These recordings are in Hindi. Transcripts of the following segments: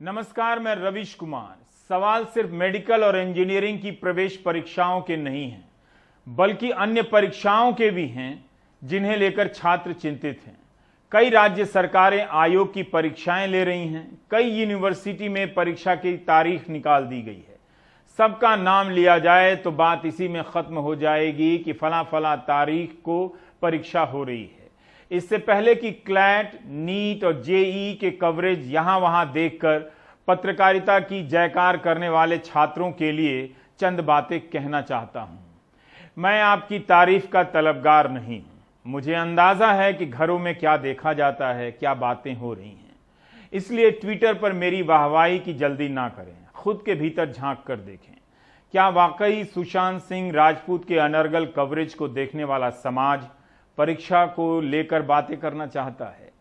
नमस्कार, मैं रविश कुमार। सवाल सिर्फ मेडिकल और इंजीनियरिंग की प्रवेश परीक्षाओं के नहीं हैं, बल्कि अन्य परीक्षाओं के भी हैं जिन्हें लेकर छात्र चिंतित हैं। कई राज्य सरकारें आयोग की परीक्षाएं ले रही हैं, कई यूनिवर्सिटी में परीक्षा की तारीख निकाल दी गई है। सबका नाम लिया जाए तो बात इसी में खत्म हो जाएगी कि फला फला तारीख को परीक्षा हो रही है। इससे पहले कि क्लैट, नीट और जेईई के कवरेज यहां वहां देखकर पत्रकारिता की जयकार करने वाले छात्रों के लिए चंद बातें कहना चाहता हूं। मैं आपकी तारीफ का तलबगार नहीं हूं। मुझे अंदाजा है कि घरों में क्या देखा जाता है, क्या बातें हो रही हैं। इसलिए ट्विटर पर मेरी वाहवाही की जल्दी ना करें, खुद के भीतर झांक कर देखें। क्या वाकई सुशांत सिंह राजपूत के अनर्गल कवरेज को देखने वाला समाज परीक्षा को लेकर बातें करना चाहता है?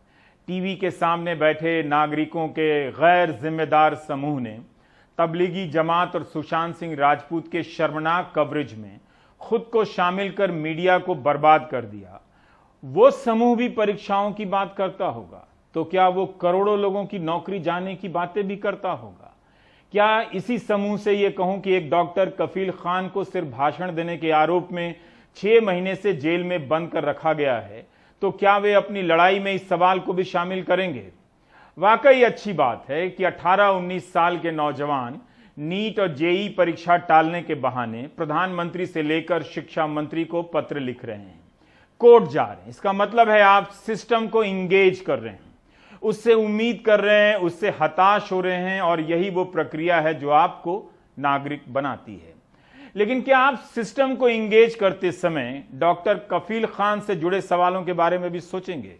टीवी के सामने बैठे नागरिकों के गैर जिम्मेदार समूह ने तबलीगी जमात और सुशांत सिंह राजपूत के शर्मनाक कवरेज में खुद को शामिल कर मीडिया को बर्बाद कर दिया। वो समूह भी परीक्षाओं की बात करता होगा तो क्या वो करोड़ों लोगों की नौकरी जाने की बातें भी करता होगा? क्या इसी समूह से ये कहूं कि एक डॉक्टर कफील खान को सिर्फ भाषण देने के आरोप में 6 महीने से जेल में बंद कर रखा गया है, तो क्या वे अपनी लड़ाई में इस सवाल को भी शामिल करेंगे? वाकई अच्छी बात है कि 18-19 साल के नौजवान नीट और जेईई परीक्षा टालने के बहाने प्रधानमंत्री से लेकर शिक्षा मंत्री को पत्र लिख रहे हैं, कोर्ट जा रहे हैं। इसका मतलब है आप सिस्टम को इंगेज कर रहे हैं, उससे उम्मीद कर रहे हैं, उससे हताश हो रहे हैं, और यही वो प्रक्रिया है जो आपको नागरिक बनाती है। लेकिन क्या आप सिस्टम को इंगेज करते समय डॉक्टर कफील खान से जुड़े सवालों के बारे में भी सोचेंगे,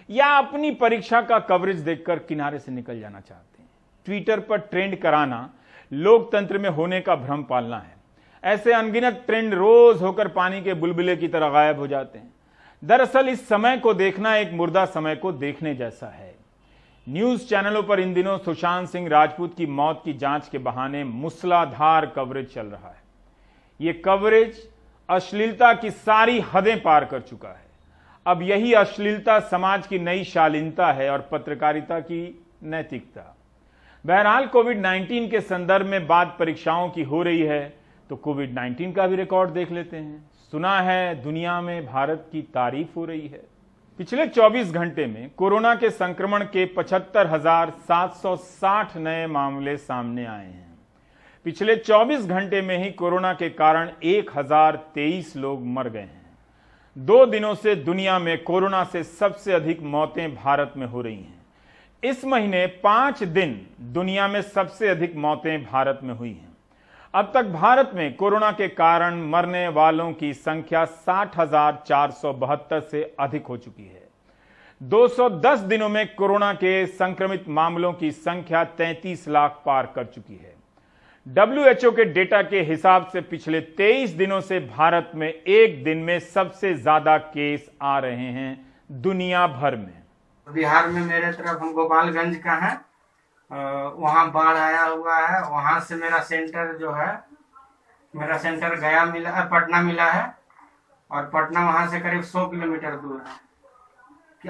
या अपनी परीक्षा का कवरेज देखकर किनारे से निकल जाना चाहते हैं? ट्विटर पर ट्रेंड कराना लोकतंत्र में होने का भ्रम पालना है। ऐसे अनगिनत ट्रेंड रोज होकर पानी के बुलबुले की तरह गायब हो जाते हैं। दरअसल इस समय को देखना एक मुर्दा समय को देखने जैसा है। न्यूज चैनलों पर इन दिनों सुशांत सिंह राजपूत की मौत की जांच के बहाने मूसलाधार कवरेज चल रहा है। ये कवरेज अश्लीलता की सारी हदें पार कर चुका है। अब यही अश्लीलता समाज की नई शालीनता है और पत्रकारिता की नैतिकता। बहरहाल कोविड-19 के संदर्भ में बात परीक्षाओं की हो रही है तो कोविड-19 का भी रिकॉर्ड देख लेते हैं। सुना है दुनिया में भारत की तारीफ हो रही है। पिछले 24 घंटे में कोरोना के संक्रमण के 75,760 नए मामले सामने आए हैं। पिछले 24 घंटे में ही कोरोना के कारण 1023 लोग मर गए हैं। 2 दिनों से दुनिया में कोरोना से सबसे अधिक मौतें भारत में हो रही हैं। इस महीने 5 दिन दुनिया में सबसे अधिक मौतें भारत में हुई हैं। अब तक भारत में कोरोना के कारण मरने वालों की संख्या 60,472 से अधिक हो चुकी है। 210 दिनों में कोरोना के संक्रमित मामलों की संख्या 33 लाख पार कर चुकी है। WHO के डेटा के हिसाब से पिछले 23 दिनों से भारत में एक दिन में सबसे ज्यादा केस आ रहे हैं दुनिया भर में। बिहार में मेरे तरफ हम गोपालगंज का है, वहाँ बाढ़ आया हुआ है। वहाँ से मेरा सेंटर जो है, मेरा सेंटर गया मिला है, पटना मिला है, और पटना वहाँ से करीब 100 किलोमीटर दूर है।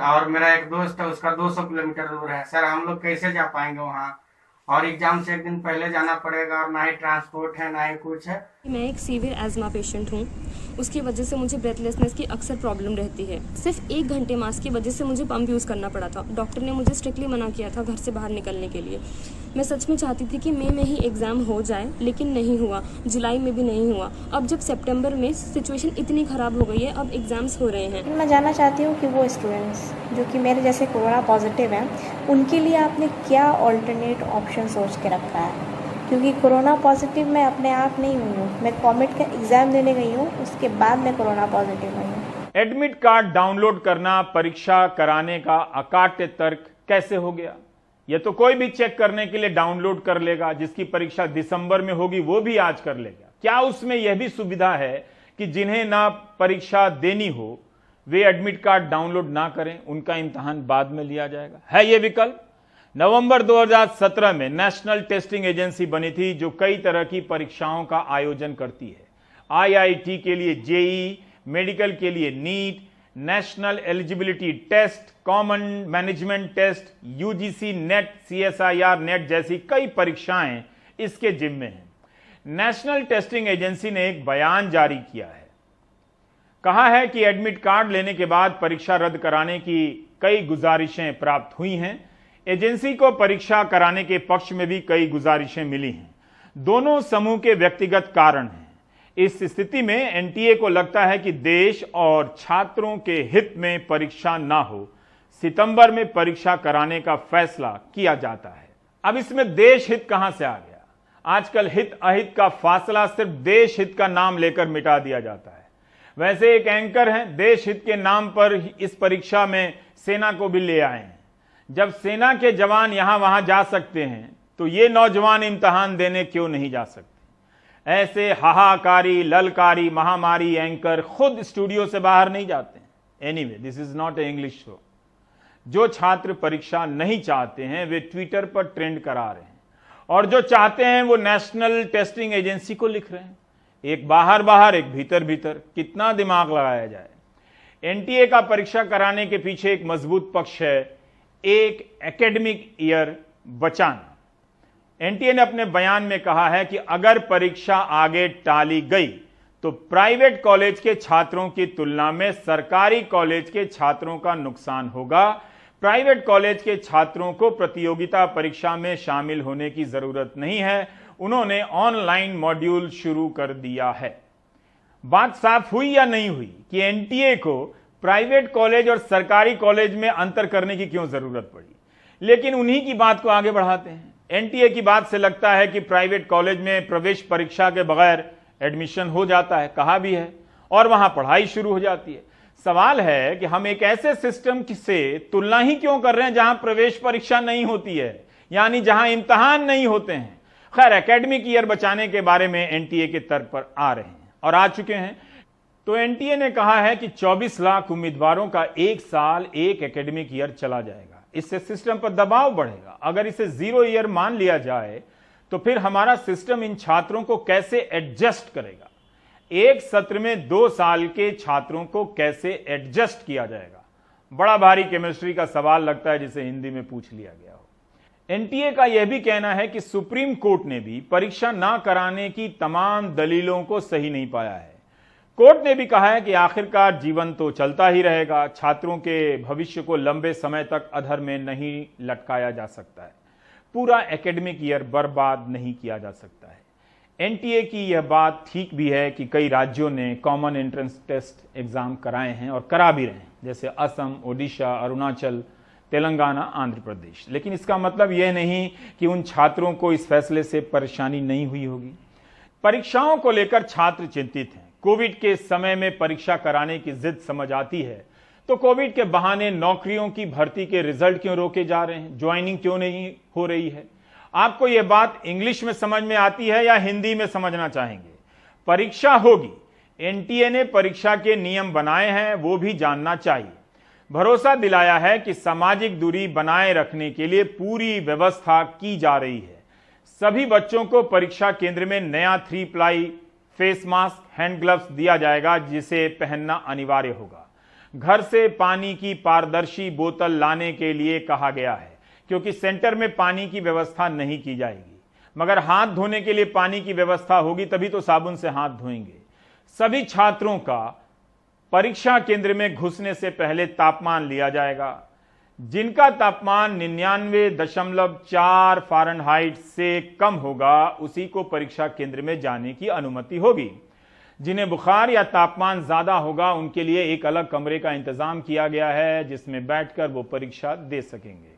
और मेरा एक दोस्त है, उसका 200 किलोमीटर दूर है। सर हम लोग कैसे जा पाएंगे वहाँ? और एग्जाम से एक दिन पहले जाना पड़ेगा, और ना ही ट्रांसपोर्ट है ना ही कुछ है। मैं एक सीवियर एज़मा पेशेंट हूँ। उसकी वजह से मुझे ब्रेथलेसनेस की अक्सर प्रॉब्लम रहती है। सिर्फ 1 घंटे मास्क की वजह से मुझे पंप यूज़ करना पड़ा था। डॉक्टर ने मुझे स्ट्रिक्टली मना किया था घर से बाहर निकलने के लिए। मैं सच में चाहती थी कि मई में ही एग्ज़ाम हो जाए, लेकिन नहीं हुआ। जुलाई में भी नहीं हुआ। अब जब सितंबर में सिचुएशन इतनी ख़राब हो गई है, अब एग्ज़ाम्स हो रहे हैं। मैं जानना चाहती हूँ कि वो स्टूडेंट्स जो कि मेरे जैसे कोरोना पॉजिटिव हैं, उनके लिए आपने क्या ऑल्टरनेट ऑप्शन सोच के रखा है? क्योंकि कोरोना पॉजिटिव मैं अपने आप नहीं हुई हूँ। मैं कॉमेट का एग्ज़ाम देने गई हूँ, उसके बाद मैं कोरोना पॉजिटिव हुई हूँ। एडमिट कार्ड डाउनलोड करना परीक्षा कराने का अकाट्य तर्क कैसे हो गया? यह तो कोई भी चेक करने के लिए डाउनलोड कर लेगा। जिसकी परीक्षा दिसंबर में होगी वो भी आज कर लेगा। क्या उसमें यह भी सुविधा है कि जिन्हें ना परीक्षा देनी हो वे एडमिट कार्ड डाउनलोड ना करें, उनका इम्तिहान बाद में लिया जाएगा? है यह विकल्प? नवंबर 2017 में नेशनल टेस्टिंग एजेंसी बनी थी जो कई तरह की परीक्षाओं का आयोजन करती है। IIT के लिए जेईई, मेडिकल के लिए NEET, national eligibility test, common management test, UGC NET, CSIR NET जैसी कई परीक्षाएं इसके जिम्मे हैं। नेशनल टेस्टिंग एजेंसी ने एक बयान जारी किया है। कहा है कि एडमिट कार्ड लेने के बाद परीक्षा रद्द कराने की कई गुजारिशें प्राप्त हुई हैं। एजेंसी को परीक्षा कराने के पक्ष में भी कई गुजारिशें मिली हैं। दोनों समूह के व्यक्तिगत कारण हैं। इस स्थिति में एनटीए को लगता है कि देश और छात्रों के हित में परीक्षा ना हो, सितंबर में परीक्षा कराने का फैसला किया जाता है। अब इसमें देश हित कहां से आ गया? आजकल हित अहित का फासला सिर्फ देश हित का नाम लेकर मिटा दिया जाता है। वैसे एक एंकर हैं, देश हित के नाम पर इस परीक्षा में सेना को भी ले आए हैं। जब सेना के जवान यहां वहां जा सकते हैं तो ये नौजवान इम्तिहान देने क्यों नहीं जा सकते? ऐसे हाहाकारी ललकारी महामारी एंकर खुद स्टूडियो से बाहर नहीं जाते हैं। Anyway, this is not a English show. जो छात्र परीक्षा नहीं चाहते हैं वे ट्विटर पर ट्रेंड करा रहे हैं, और जो चाहते हैं वो नेशनल टेस्टिंग एजेंसी को लिख रहे हैं। एक बाहर बाहर, एक भीतर भीतर, कितना दिमाग लगाया जाए। एनटीए का परीक्षा कराने के पीछे एक मजबूत पक्ष है, एक एकेडमिक ईयर बचाना। एनटीए ने अपने बयान में कहा है कि अगर परीक्षा आगे टाली गई तो प्राइवेट कॉलेज के छात्रों की तुलना में सरकारी कॉलेज के छात्रों का नुकसान होगा। प्राइवेट कॉलेज के छात्रों को प्रतियोगिता परीक्षा में शामिल होने की जरूरत नहीं है। उन्होंने ऑनलाइन मॉड्यूल शुरू कर दिया है। बात साफ हुई या नहीं हुई कि एनटीए को प्राइवेट कॉलेज और सरकारी कॉलेज में अंतर करने की क्यों जरूरत पड़ी? लेकिन उन्हीं की बात को आगे बढ़ाते हैं। एनटीए की बात से लगता है कि प्राइवेट कॉलेज में प्रवेश परीक्षा के बगैर एडमिशन हो जाता है, कहा भी है, और वहां पढ़ाई शुरू हो जाती है। सवाल है कि हम एक ऐसे सिस्टम से तुलना ही क्यों कर रहे हैं जहां प्रवेश परीक्षा नहीं होती है, यानी जहां इम्तिहान नहीं होते हैं। खैर, एकेडमिक ईयर बचाने के बारे में एनटीए के तर्क पर आ रहे हैं और आ चुके हैं। तो एनटीए ने कहा है कि 24 लाख उम्मीदवारों का एक साल एक एकेडमिक ईयर चला जाएगा। इससे सिस्टम पर दबाव बढ़ेगा। अगर इसे 0 ईयर मान लिया जाए तो फिर हमारा सिस्टम इन छात्रों को कैसे एडजस्ट करेगा? एक सत्र में 2 साल के छात्रों को कैसे एडजस्ट किया जाएगा? बड़ा भारी केमिस्ट्री का सवाल लगता है, जिसे हिंदी में पूछ लिया गया हो। एनटीए का यह भी कहना है कि सुप्रीम कोर्ट ने भी परीक्षा ना कराने की तमाम दलीलों को सही नहीं पाया है। कोर्ट ने भी कहा है कि आखिरकार जीवन तो चलता ही रहेगा, छात्रों के भविष्य को लंबे समय तक अधर में नहीं लटकाया जा सकता है, पूरा एकेडमिक ईयर बर्बाद नहीं किया जा सकता है। एनटीए की यह बात ठीक भी है कि कई राज्यों ने कॉमन एंट्रेंस टेस्ट एग्जाम कराए हैं और करा भी रहे हैं, जैसे असम, ओडिशा, अरुणाचल, तेलंगाना, आंध्र प्रदेश। लेकिन इसका मतलब यह नहीं कि उन छात्रों को इस फैसले से परेशानी नहीं हुई होगी। परीक्षाओं को लेकर छात्र चिंतित हैं। कोविड के समय में परीक्षा कराने की जिद समझ आती है तो कोविड के बहाने नौकरियों की भर्ती के रिजल्ट क्यों रोके जा रहे हैं? ज्वाइनिंग क्यों नहीं हो रही है? आपको यह बात इंग्लिश में समझ में आती है या हिंदी में समझना चाहेंगे? परीक्षा होगी, एनटीए ने परीक्षा के नियम बनाए हैं, वो भी जानना चाहिए। भरोसा दिलाया है कि सामाजिक दूरी बनाए रखने के लिए पूरी व्यवस्था की जा रही है। सभी बच्चों को परीक्षा केंद्र में नया 3 ply face mask, hand gloves दिया जाएगा, जिसे पहनना अनिवार्य होगा। घर से पानी की पारदर्शी बोतल लाने के लिए कहा गया है, क्योंकि सेंटर में पानी की व्यवस्था नहीं की जाएगी, मगर हाथ धोने के लिए पानी की व्यवस्था होगी, तभी तो साबुन से हाथ धोएंगे। सभी छात्रों का परीक्षा केंद्र में घुसने से पहले तापमान लिया जाएगा। जिनका तापमान 99.4 फ़ारेनहाइट से कम होगा, उसी को परीक्षा केंद्र में जाने की अनुमति होगी। जिन्हें बुखार या तापमान ज्यादा होगा, उनके लिए एक अलग कमरे का इंतजाम किया गया है, जिसमें बैठकर वो परीक्षा दे सकेंगे।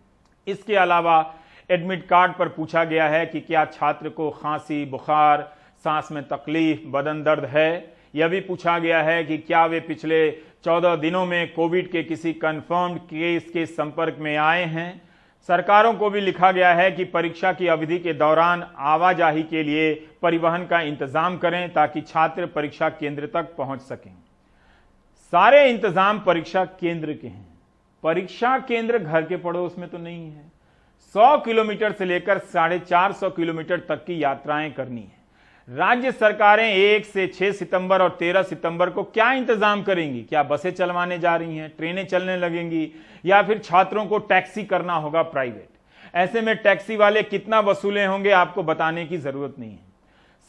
इसके अलावा एडमिट कार्ड पर पूछा गया है कि क्या छात्र को खांसी, बुखार, सांस में तकलीफ, बदन दर्द है। यह भी पूछा गया है कि क्या वे पिछले 14 दिनों में कोविड के किसी कंफर्म्ड केस के संपर्क में आए हैं। सरकारों को भी लिखा गया है कि परीक्षा की अवधि के दौरान आवाजाही के लिए परिवहन का इंतजाम करें, ताकि छात्र परीक्षा केंद्र तक पहुंच सकें। सारे इंतजाम परीक्षा केंद्र के हैं। परीक्षा केंद्र घर के पड़ोस में तो नहीं है। 100 किलोमीटर से लेकर 450 किलोमीटर तक की यात्राएं करनी है। राज्य सरकारें 1 से 6 सितंबर और 13 सितंबर को क्या इंतजाम करेंगी? क्या बसें चलवाने जा रही हैं, ट्रेनें चलने लगेंगी, या फिर छात्रों को टैक्सी करना होगा प्राइवेट? ऐसे में टैक्सी वाले कितना वसूले होंगे आपको बताने की जरूरत नहीं है।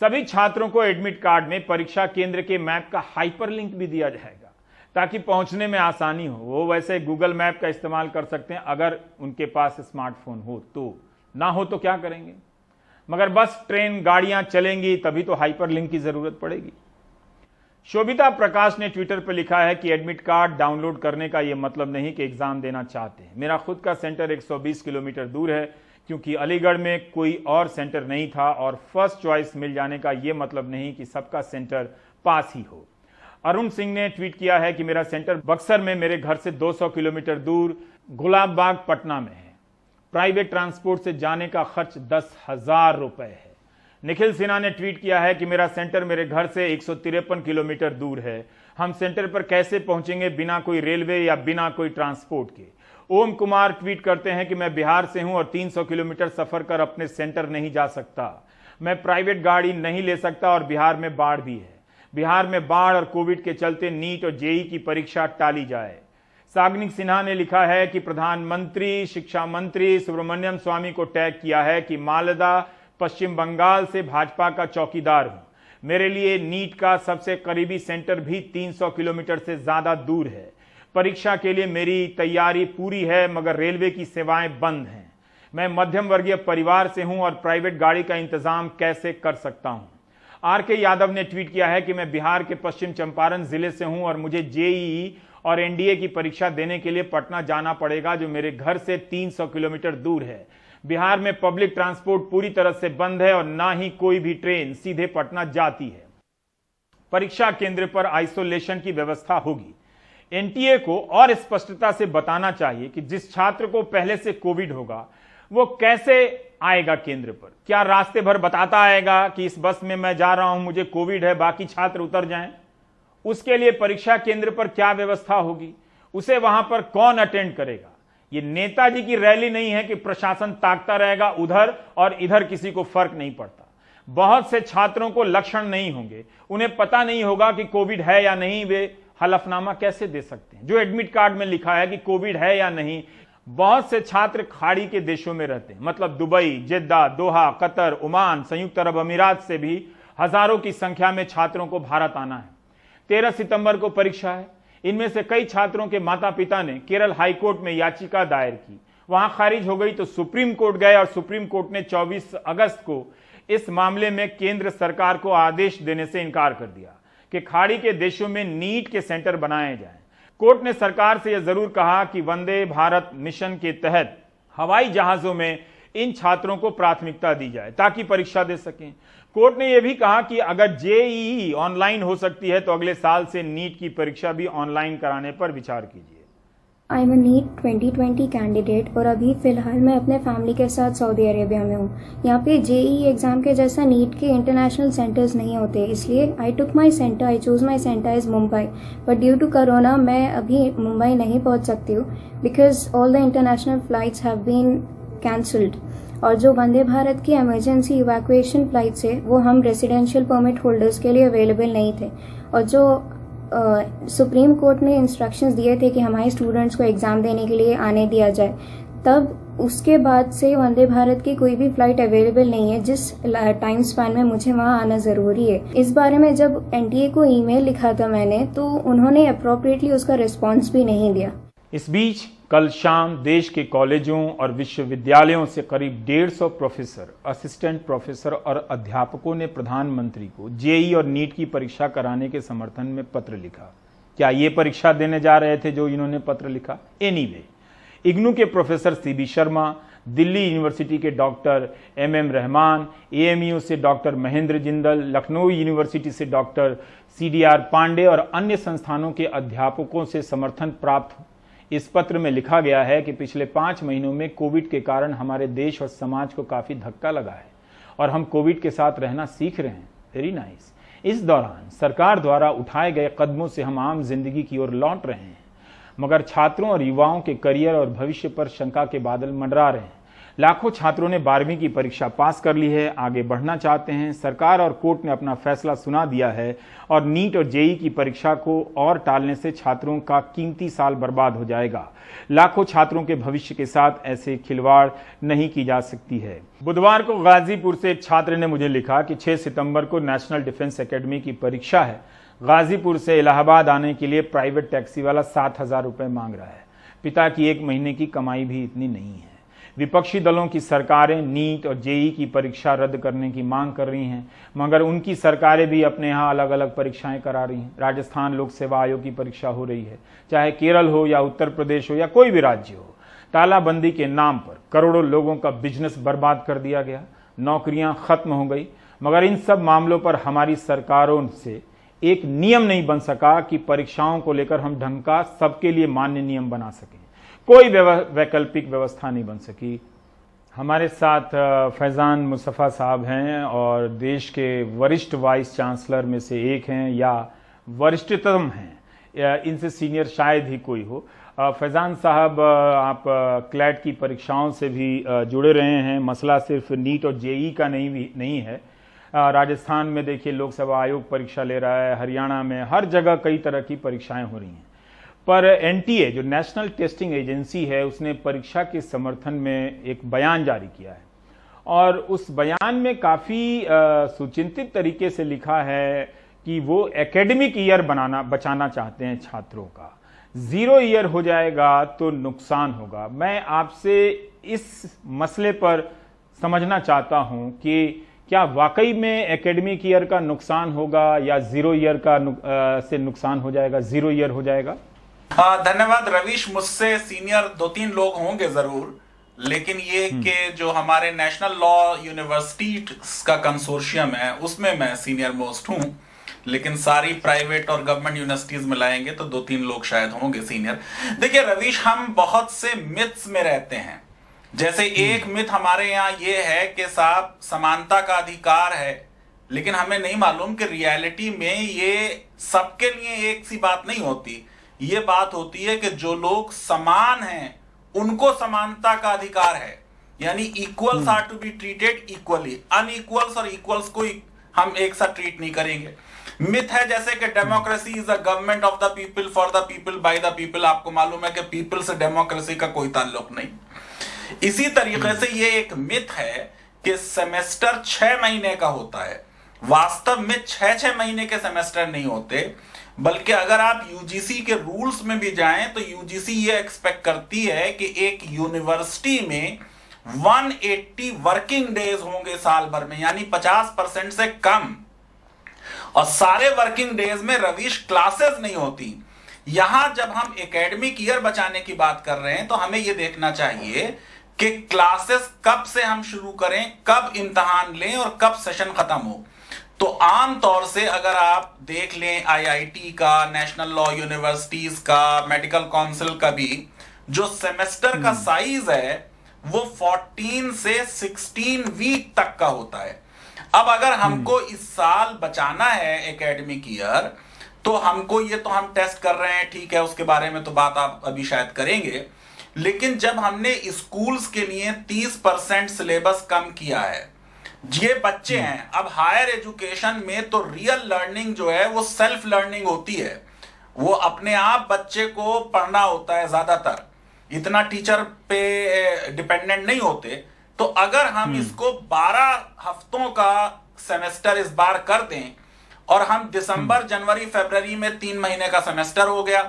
सभी छात्रों को एडमिट कार्ड में परीक्षा केंद्र के मैप का हाइपरलिंक भी दिया जाएगा ताकि पहुंचने में आसानी हो। वो वैसे गूगल मैप का इस्तेमाल कर सकते हैं अगर उनके पास स्मार्टफोन हो तो, ना हो तो क्या करेंगे? मगर बस ट्रेन गाड़ियां चलेंगी तभी तो हाइपरलिंक की जरूरत पड़ेगी। शोभिता प्रकाश ने ट्विटर पर लिखा है कि एडमिट कार्ड डाउनलोड करने का यह मतलब नहीं कि एग्जाम देना चाहते हैं। मेरा खुद का सेंटर 120 किलोमीटर दूर है क्योंकि अलीगढ़ में कोई और सेंटर नहीं था, और फर्स्ट चॉइस मिल जाने का यह मतलब नहीं कि सबका सेंटर पास ही हो। अरुण सिंह ने ट्वीट किया है कि मेरा सेंटर बक्सर में मेरे घर से 200 किलोमीटर दूर गुलाब बाग पटना में है। प्राइवेट ट्रांसपोर्ट से जाने का खर्च 10,000 रुपए है। निखिल सिन्हा ने ट्वीट किया है कि मेरा सेंटर मेरे घर से 153 किलोमीटर दूर है। हम सेंटर पर कैसे पहुंचेंगे बिना कोई रेलवे या बिना कोई ट्रांसपोर्ट के? ओम कुमार ट्वीट करते हैं कि मैं बिहार से हूं और 300 किलोमीटर सफर कर अपने सेंटर नहीं जा सकता। मैं प्राइवेट गाड़ी नहीं ले सकता और बिहार में बाढ़ भी है। बिहार में बाढ़ और कोविड के चलते नीट और जेई की परीक्षा टाली जाए। साग्निक सिन्हा ने लिखा है कि प्रधानमंत्री शिक्षा मंत्री सुब्रमण्यम स्वामी को टैग किया है कि मालदा पश्चिम बंगाल से भाजपा का चौकीदार हूं। मेरे लिए नीट का सबसे करीबी सेंटर भी 300 किलोमीटर से ज्यादा दूर है। परीक्षा के लिए मेरी तैयारी पूरी है मगर रेलवे की सेवाएं बंद हैं। मैं मध्यम वर्गीय परिवार से हूं और प्राइवेट गाड़ी का इंतजाम कैसे कर सकता हूं? आर.के. यादव ने ट्वीट किया है कि मैं बिहार के पश्चिम चंपारण जिले से हूं और मुझे जेईई और एनडीए की परीक्षा देने के लिए पटना जाना पड़ेगा जो मेरे घर से 300 किलोमीटर दूर है। बिहार में पब्लिक ट्रांसपोर्ट पूरी तरह से बंद है और ना ही कोई भी ट्रेन सीधे पटना जाती है। परीक्षा केंद्र पर आइसोलेशन की व्यवस्था होगी। एनटीए को और स्पष्टता से बताना चाहिए कि जिस छात्र को पहले से कोविड होगा वो कैसे आएगा केंद्र पर। क्या रास्ते भर बताता आएगा कि इस बस में मैं जा रहा हूं, मुझे कोविड है, बाकी छात्र उतर जाएं? उसके लिए परीक्षा केंद्र पर क्या व्यवस्था होगी? उसे वहां पर कौन अटेंड करेगा? ये नेताजी की रैली नहीं है कि प्रशासन ताकता रहेगा उधर और इधर किसी को फर्क नहीं पड़ता। बहुत से छात्रों को लक्षण नहीं होंगे, उन्हें पता नहीं होगा कि कोविड है या नहीं, वे हलफनामा कैसे दे सकते हैं? जो एडमिट कार्ड में लिखा है कि कोविड है या नहीं। बहुत से छात्र खाड़ी के देशों में रहते हैं, मतलब दुबई, जेद्दा, दोहा, कतर, ओमान, संयुक्त अरब अमीरात से भी हजारों की संख्या में छात्रों को भारत आना है। 13 सितंबर को परीक्षा है। इनमें से कई छात्रों के माता पिता ने केरल हाईकोर्ट में याचिका दायर की, वहां खारिज हो गई तो सुप्रीम कोर्ट गए और सुप्रीम कोर्ट ने 24 अगस्त को इस मामले में केंद्र सरकार को आदेश देने से इनकार कर दिया कि खाड़ी के देशों में नीट के सेंटर बनाए जाएं। कोर्ट ने सरकार से यह जरूर कहा कि वंदे भारत मिशन के तहत हवाई जहाजों में इन छात्रों को प्राथमिकता दी जाए ताकि परीक्षा दे सकें। कोर्ट ने यह भी कहा कि अगर जेईई ऑनलाइन हो सकती है तो अगले साल से नीट की परीक्षा भी ऑनलाइन कराने पर विचार कीजिए। I am a NEET 2020 candidate और अभी फ़िलहाल मैं अपने फैमिली के साथ सऊदी अरेबिया में हूँ। यहाँ पे जेईई एग्ज़ाम के जैसा नीट के इंटरनेशनल सेंटर्स नहीं होते, इसलिए I choose my centre is Mumbai. But due to corona मैं अभी मुंबई नहीं पहुँच सकती हूँ because all the international flights have been cancelled. और जो वंदे भारत की इमरजेंसी इवैक्यूएशन फ्लाइट्स है वो हम रेसिडेंशियल परमिट होल्डर्स के लिए अवेलेबल नहीं थे। और जो सुप्रीम कोर्ट ने इंस्ट्रक्शंस दिए थे कि हमारे स्टूडेंट्स को एग्ज़ाम देने के लिए आने दिया जाए, तब उसके बाद से वंदे भारत की कोई भी फ़्लाइट अवेलेबल नहीं है जिस टाइम स्पैन में मुझे वहाँ आना ज़रूरी है। इस बारे में जब एनटीए को ईमेल लिखा था मैंने, तो उन्होंने अप्रोप्रिएटली उसका रिस्पॉन्स भी नहीं दिया। इस बीच कल शाम देश के कॉलेजों और विश्वविद्यालयों से करीब 150 प्रोफेसर, असिस्टेंट प्रोफेसर और अध्यापकों ने प्रधानमंत्री को जेईई और नीट की परीक्षा कराने के समर्थन में पत्र लिखा। क्या ये परीक्षा देने जा रहे थे जो इन्होंने पत्र लिखा? एनीवे, इग्नू के professor CB Sharma, Delhi university के डॉक्टर एमएम रहमान, एएमयू से डॉक्टर महेंद्र जिंदल, लखनऊ यूनिवर्सिटी से डॉक्टर सीडीआर पांडे और अन्य संस्थानों के अध्यापकों से समर्थन प्राप्त। इस पत्र में लिखा गया है कि पिछले 5 महीनों में कोविड के कारण हमारे देश और समाज को काफी धक्का लगा है और हम कोविड के साथ रहना सीख रहे हैं। Very nice. इस दौरान सरकार द्वारा उठाए गए कदमों से हम आम जिंदगी की ओर लौट रहे हैं, मगर छात्रों और युवाओं के करियर और भविष्य पर शंका के बादल मंडरा रहे हैं। लाखों छात्रों ने 12वीं की परीक्षा पास कर ली है, आगे बढ़ना चाहते हैं। सरकार और कोर्ट ने अपना फैसला सुना दिया है और नीट और जेईई की परीक्षा को और टालने से छात्रों का कीमती साल बर्बाद हो जाएगा। लाखों छात्रों के भविष्य के साथ ऐसे खिलवाड़ नहीं की जा सकती है। बुधवार को गाजीपुर से एक छात्र ने मुझे लिखा कि 6 सितंबर को नेशनल डिफेंस एकेडमी की परीक्षा है। गाजीपुर से इलाहाबाद आने के लिए प्राइवेट टैक्सी वाला 7,000 रुपये मांग रहा है। पिता की 1 महीने की कमाई भी इतनी नहीं है। विपक्षी दलों की सरकारें नीट और जेईई की परीक्षा रद्द करने की मांग कर रही हैं, मगर उनकी सरकारें भी अपने यहाँ अलग अलग परीक्षाएं करा रही हैं। राजस्थान लोक सेवा आयोग की परीक्षा हो रही है, चाहे केरल हो या उत्तर प्रदेश हो या कोई भी राज्य हो। तालाबंदी के नाम पर करोड़ों लोगों का बिजनेस बर्बाद कर दिया गया, नौकरियां खत्म हो गई, मगर इन सब मामलों पर हमारी सरकारों से एक नियम नहीं बन सका कि परीक्षाओं को लेकर हम ढंग का सबके लिए मान्य नियम बना सकें। कोई वैकल्पिक व्यवस्था नहीं बन सकी। हमारे साथ फैज़ान मुस्तफ़ा साहब हैं और देश के वरिष्ठ वाइस चांसलर में से एक हैं या वरिष्ठतम हैं, इनसे सीनियर शायद ही कोई हो। फैज़ान साहब, आप क्लैट की परीक्षाओं से भी जुड़े रहे हैं। मसला सिर्फ नीट और जेईई का नहीं है। राजस्थान में देखिए लोकसभा आयोग परीक्षा ले रहा है, हरियाणा में हर जगह कई तरह की परीक्षाएं हो रही हैं। पर एनटीए जो नेशनल टेस्टिंग एजेंसी है, उसने परीक्षा के समर्थन में एक बयान जारी किया है और उस बयान में काफ़ी सुचिंतित तरीके से लिखा है कि वो एकेडमिक ईयर बचाना चाहते हैं छात्रों का। 0 ईयर हो जाएगा तो नुकसान होगा। मैं आपसे इस मसले पर समझना चाहता हूं कि क्या वाकई में एकेडमिक ईयर का नुकसान होगा या 0 ईयर का से नुकसान हो जाएगा, 0 ईयर हो जाएगा? धन्यवाद रवीश। मुझसे सीनियर 2-3 लोग होंगे जरूर, लेकिन ये कि जो हमारे नेशनल लॉ यूनिवर्सिटी का कंसोर्शियम है उसमें मैं सीनियर मोस्ट हूं, लेकिन सारी प्राइवेट और गवर्नमेंट यूनिवर्सिटीज मिलाएंगे तो 2-3 लोग शायद होंगे सीनियर। देखिए रवीश, हम बहुत से मिथ्स में रहते हैं। जैसे एक मिथ हमारे यहाँ ये है कि साहब समानता का अधिकार है, लेकिन हमें नहीं मालूम कि रियलिटी में ये सबके लिए एक सी बात नहीं होती। ये बात होती है कि जो लोग समान हैं उनको समानता का अधिकार है, यानी equals are to be treated equally. Unequals और इक्वल्स को हम एक साथ ट्रीट नहीं करेंगे। मिथ है जैसे कि democracy is a government of the people for the people by the people. आपको मालूम है कि पीपल से डेमोक्रेसी का कोई ताल्लुक नहीं। इसी तरीके से ये एक मिथ है कि सेमेस्टर 6 महीने का होता है। वास्तव में 6 महीने के सेमेस्टर नहीं होते, बल्कि अगर आप यूजीसी के रूल्स में भी जाएं तो यूजीसी ये एक्सपेक्ट करती है कि एक यूनिवर्सिटी में 180 वर्किंग डेज होंगे साल भर में, यानी 50% से कम। और सारे वर्किंग डेज में रवीश क्लासेस नहीं होती। यहां जब हम एकेडमिक ईयर बचाने की बात कर रहे हैं तो हमें यह देखना चाहिए कि क्लासेस कब से हम शुरू करें, कब इम्तहान लें और कब सेशन खत्म हो। तो आम तौर से अगर आप देख लें आईआईटी का, नेशनल लॉ यूनिवर्सिटीज का, मेडिकल काउंसिल का भी जो सेमेस्टर का साइज है वो 14 से 16 वीक तक का होता है। अब अगर हमको इस साल बचाना है एकेडमिक ईयर तो हमको ये तो हम टेस्ट कर रहे हैं, ठीक है, उसके बारे में तो बात आप अभी शायद करेंगे। लेकिन जब हमने स्कूल्स के लिए 30% सिलेबस कम किया है, ये बच्चे हैं। अब हायर एजुकेशन में तो रियल लर्निंग जो है वो सेल्फ लर्निंग होती है, वो अपने आप बच्चे को पढ़ना होता है, ज्यादातर इतना टीचर पे डिपेंडेंट नहीं होते। तो अगर हम इसको 12 हफ्तों का सेमेस्टर इस बार कर दें और हम दिसंबर, जनवरी, फरवरी में 3 महीने का सेमेस्टर हो गया,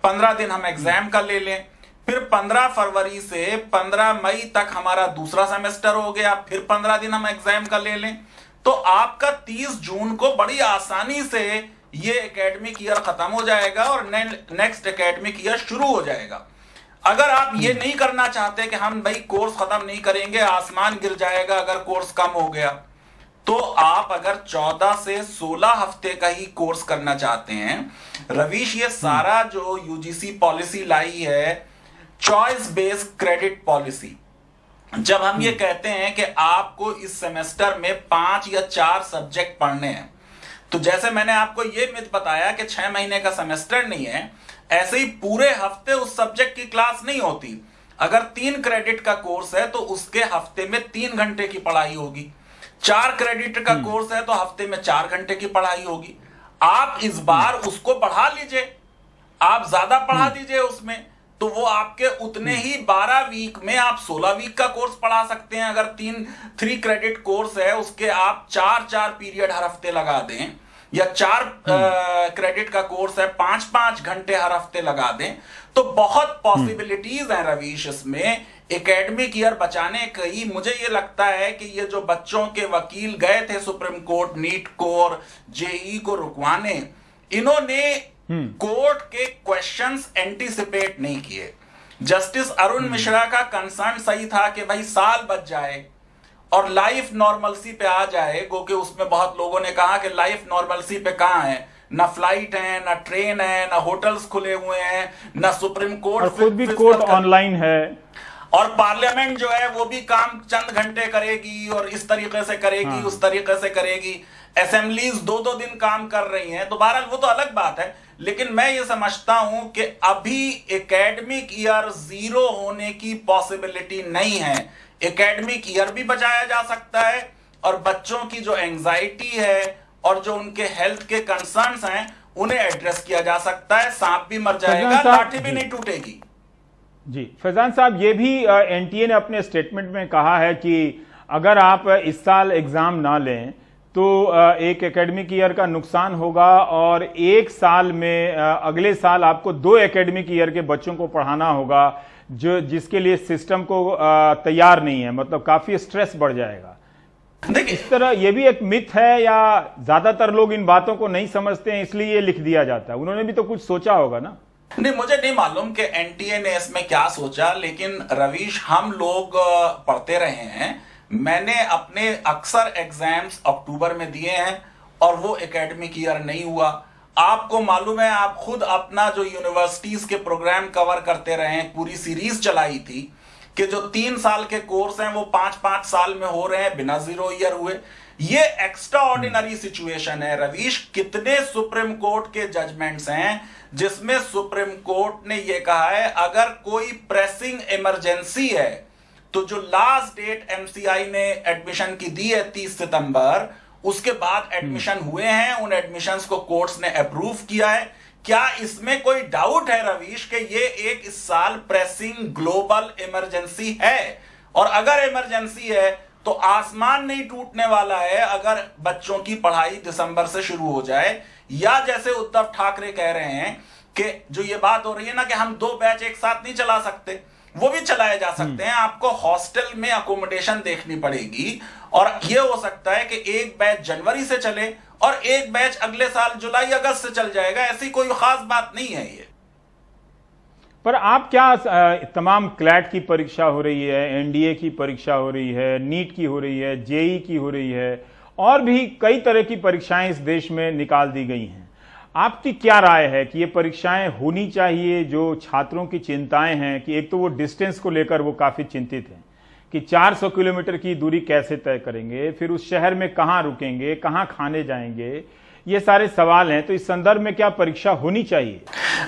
15 दिन हम एग्जाम का ले लें, फिर 15 फरवरी से 15 मई तक हमारा दूसरा सेमेस्टर हो गया, फिर 15 दिन हम एग्जाम का ले लें, तो आपका 30 जून को बड़ी आसानी से ये एकेडमिक ईयर खत्म हो जाएगा और नेक्स्ट एकेडमिक ईयर शुरू हो जाएगा। अगर आप ये नहीं करना चाहते कि हम भाई कोर्स खत्म नहीं करेंगे, आसमान गिर जाएगा अगर कोर्स कम हो गया, तो आप अगर 14 से 16 हफ्ते का ही कोर्स करना चाहते हैं, रवीश ये सारा जो यूजीसी पॉलिसी लाई है चॉइस बेस्ड क्रेडिट पॉलिसी, जब हम ये कहते हैं कि आपको इस सेमेस्टर में 5 या 4 सब्जेक्ट पढ़ने हैं, तो जैसे मैंने आपको ये मिथ बताया कि 6 महीने का सेमेस्टर नहीं है, ऐसे ही पूरे हफ्ते उस सब्जेक्ट की क्लास नहीं होती। अगर 3 क्रेडिट का कोर्स है तो उसके हफ्ते में 3 घंटे की पढ़ाई होगी। 4 क्रेडिट का कोर्स है तो हफ्ते में 4 घंटे की पढ़ाई होगी। आप इस बार उसको बढ़ा लीजिए, आप ज्यादा पढ़ा दीजिए उसमें, तो वो आपके उतने ही 12 वीक में आप 16 वीक का कोर्स पढ़ा सकते हैं। अगर 3 क्रेडिट कोर्स है उसके आप 4 पीरियड हर हफ्ते लगा दें, या 4 क्रेडिट का कोर्स है 5 घंटे हर हफ्ते लगा दें, तो बहुत पॉसिबिलिटीज हैं रवीश इसमें एकेडमिक ईयर बचाने की। मुझे ये लगता है कि ये जो बच्चों के वकील गए थे सुप्रीम कोर्ट नीट को और जेई को रुकवाने, इन्होंने कोर्ट के क्वेश्चंस एंटीसिपेट नहीं किए। जस्टिस अरुण मिश्रा का कंसर्न सही था कि भाई साल बच जाए और लाइफ नॉर्मलसी पे आ जाए, क्योंकि उसमें बहुत लोगों ने कहा कि लाइफ नॉर्मलसी पे कहां है, ना फ्लाइट है, ना ट्रेन है, ना होटल्स खुले हुए हैं, ना सुप्रीम कोर्ट, और खुद भी कोर्ट ऑनलाइन है, और पार्लियामेंट जो है वो भी काम चंद घंटे करेगी और इस तरीके से करेगी, उस तरीके से करेगी, असेंबलीज 2-2 दिन काम कर रही हैं। तो बहरहाल वो तो अलग बात है, लेकिन मैं ये समझता हूं कि अभी एकेडमिक ईयर 0 होने की पॉसिबिलिटी नहीं है। एकेडमिक ईयर भी बचाया जा सकता है और बच्चों की जो एंजाइटी है और जो उनके हेल्थ के कंसर्न्स हैं उन्हें एड्रेस किया जा सकता है। सांप भी मर जाएगा, लाठी भी नहीं टूटेगी। जी फैजान साहब, ये भी एनटीए ने अपने स्टेटमेंट में कहा है कि अगर आप इस साल एग्जाम ना लें तो एक एकेडमिक ईयर का नुकसान होगा, और एक साल में अगले साल आपको 2 एकेडमिक ईयर के बच्चों को पढ़ाना होगा, जिसके लिए सिस्टम को तैयार नहीं है, मतलब काफी स्ट्रेस बढ़ जाएगा। देखिए, इस तरह ये भी एक मिथ है, या ज्यादातर लोग इन बातों को नहीं समझते हैं इसलिए ये लिख दिया जाता है? उन्होंने भी तो कुछ सोचा होगा ना। नहीं, मुझे नहीं मालूम कि एनटीए ने इसमें क्या सोचा, लेकिन रवीश हम लोग पढ़ते रहे हैं। मैंने अपने अक्सर एग्जाम्स अक्टूबर में दिए हैं और वो एकेडमिक ईयर नहीं हुआ। आपको मालूम है, आप खुद अपना जो यूनिवर्सिटीज के प्रोग्राम कवर करते रहे हैं, पूरी सीरीज चलाई थी कि जो 3 साल के कोर्स हैं वो 5-5 साल में हो रहे हैं बिना 0 ईयर हुए। ये एक्स्ट्रा ऑर्डिनरी सिचुएशन है रवीश। कितने सुप्रीम कोर्ट के जजमेंट्स हैं जिसमें सुप्रीम कोर्ट ने यह कहा है अगर कोई प्रेसिंग इमरजेंसी है तो जो लास्ट डेट एमसीआई ने एडमिशन की दी है 30 सितंबर, उसके बाद एडमिशन हुए हैं, उन एडमिशंस को कोर्ट्स ने अप्रूव किया है। क्या इसमें कोई डाउट है रवीश कि ये एक इस साल प्रेसिंग ग्लोबल इमरजेंसी है? और अगर इमरजेंसी है तो आसमान नहीं टूटने वाला है अगर बच्चों की पढ़ाई दिसंबर से शुरू हो जाए, या जैसे उद्धव ठाकरे कह रहे हैं कि जो ये बात हो रही है ना कि हम 2 बैच एक साथ नहीं चला सकते, वो भी चलाए जा सकते हैं। आपको हॉस्टल में अकोमोडेशन देखनी पड़ेगी, और ये हो सकता है कि एक बैच जनवरी से चले और एक बैच अगले साल जुलाई अगस्त से चल जाएगा। ऐसी कोई खास बात नहीं है ये। पर आप क्या, तमाम क्लैट की परीक्षा हो रही है, एनडीए की परीक्षा हो रही है, नीट की हो रही है, जेई की हो रही है, और भी कई तरह की परीक्षाएं इस देश में निकाल दी गई हैं। आपकी क्या राय है कि ये परीक्षाएं होनी चाहिए? जो छात्रों की चिंताएं हैं कि एक तो वो डिस्टेंस को लेकर वो काफी चिंतित हैं कि 400 किलोमीटर की दूरी कैसे तय करेंगे, फिर उस शहर में कहां रुकेंगे, कहां खाने जाएंगे, ये सारे सवाल हैं। तो इस संदर्भ में क्या परीक्षा होनी चाहिए?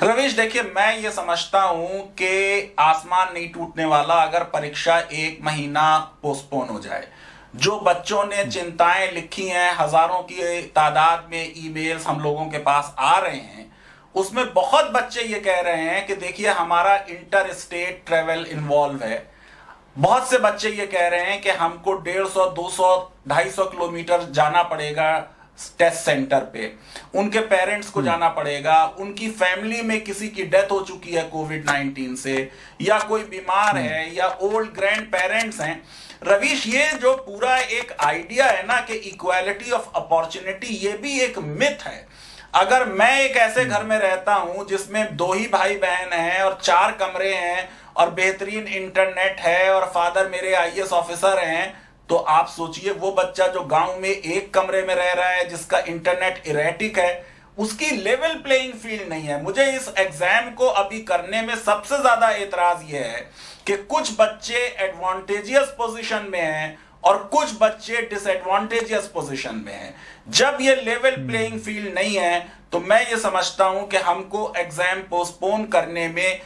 रवीश देखिए, मैं ये समझता हूं कि आसमान नहीं टूटने वाला अगर परीक्षा 1 महीना पोस्टपोन हो जाए। जो बच्चों ने चिंताएं लिखी हैं, हजारों की तादाद में ईमेल्स हम लोगों के पास आ रहे हैं, उसमें बहुत बच्चे ये कह रहे हैं कि देखिए हमारा इंटर स्टेट ट्रेवल इन्वॉल्व है। बहुत से बच्चे ये कह रहे हैं कि हमको 150, 200, 250 किलोमीटर जाना पड़ेगा टेस्ट सेंटर पे, उनके पेरेंट्स को जाना पड़ेगा, उनकी फैमिली में किसी की डेथ हो चुकी है कोविड-19 से, या कोई बीमार है, या ओल्ड ग्रैंड पेरेंट्स हैं। रवीश, ये जो पूरा एक आइडिया है ना कि इक्वालिटी ऑफ अपॉर्चुनिटी, ये भी एक मिथ है। अगर मैं एक ऐसे घर में रहता हूं जिसमें 2 ही भाई बहन हैं और 4 कमरे हैं और बेहतरीन इंटरनेट है और फादर मेरे आईएएस ऑफिसर हैं, तो आप सोचिए वो बच्चा जो गांव में एक कमरे में रह रहा है, जिसका इंटरनेट इरेटिक है, उसकी लेवल प्लेइंग फील्ड नहीं है। मुझे इस एग्जाम को अभी करने में सबसे ज्यादा एतराज यह है कि कुछ बच्चे एडवांटेजियस पोजीशन में हैं और कुछ बच्चे डिसएडवांटेजियस पोजीशन में हैं। जब ये लेवल प्लेइंग फील्ड नहीं है तो मैं ये समझता हूं कि हमको एग्जाम पोस्टपोन करने में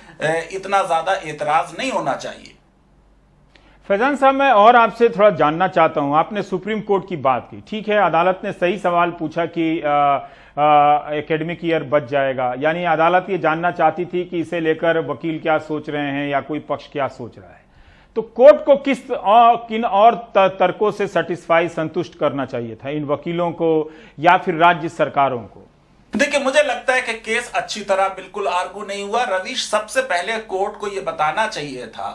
इतना ज्यादा एतराज नहीं होना चाहिए। फैजान साहब, मैं और आपसे थोड़ा जानना चाहता हूं, आपने सुप्रीम कोर्ट की बात की, ठीक है, अदालत ने सही सवाल पूछा कि एकेडमिक ईयर बच जाएगा, यानी अदालत ये जानना चाहती थी कि इसे लेकर वकील क्या सोच रहे हैं या कोई पक्ष क्या सोच रहा है। तो कोर्ट को किन और तर्कों से संतुष्ट करना चाहिए था, इन वकीलों को या फिर राज्य सरकारों को? देखिए, मुझे लगता है कि केस अच्छी तरह बिल्कुल आर्गू नहीं हुआ। रवीश, सबसे पहले कोर्ट को यह बताना चाहिए था